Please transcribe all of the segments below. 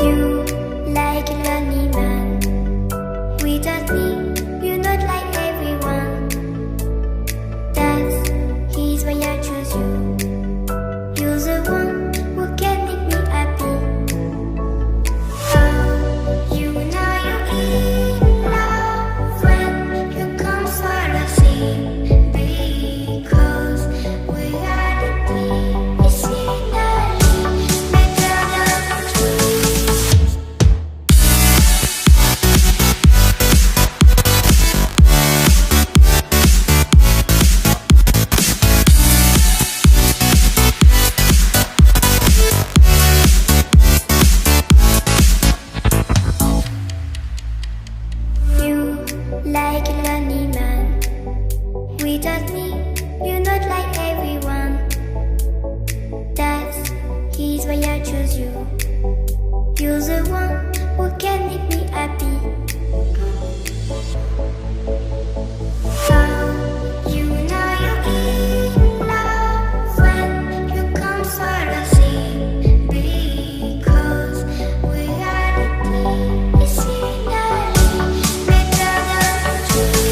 You like a lonely man. Without me, you're not like everyone. That's he's why I choose you. You're the one who can make me happy. Oh, you know you're in love when you come for the sea. Because we are the team. It's finally better than true. You like a lonely man. Without me, you're not like everyone. That's he's why I choose you. You're the one who can make me happy. Oh, you know you're in love when you come for the sea. Because we are the team. It's finally better than true.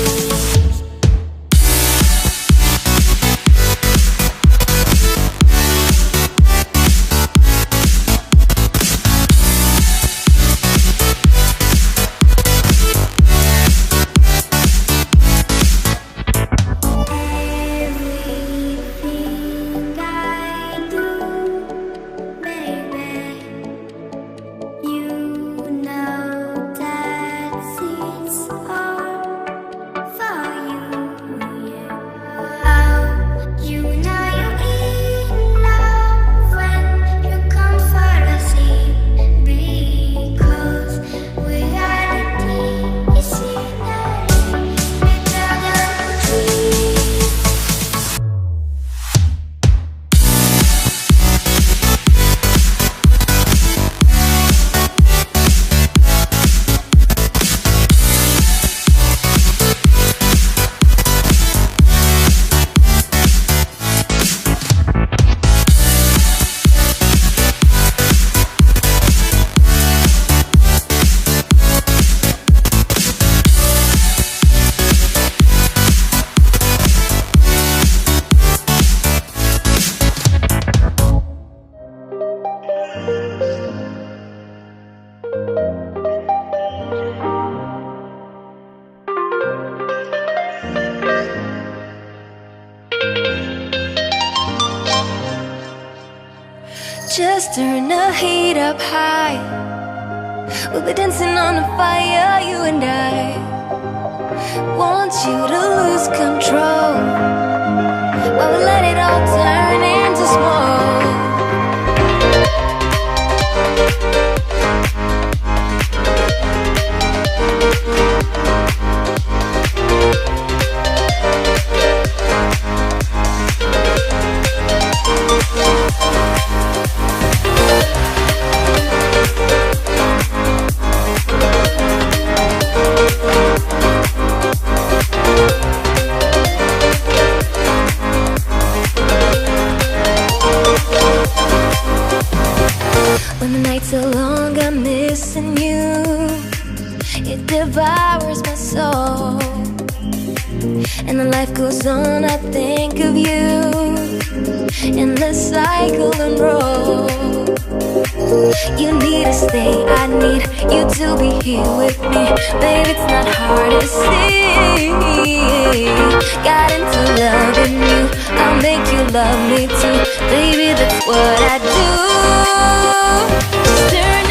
Everything I do, baby, you know that it's all for you, yeah. Oh, you know you're in love when you come for the sea. Because we are the team. It's finally better than true. Just turn the heat up high. We'll be dancing on the fire, you and I. Want you to lose control while we let it all turn into smoke. When the nights are long, I'm missing you. It devours my soul. And the life goes on, I think of you. Endless cycle and roll. You need to stay, I need you to be here with me. Babe, it's not hard to see. Got into loving you, I'll make you love me too. Baby, that's what I do. Just turn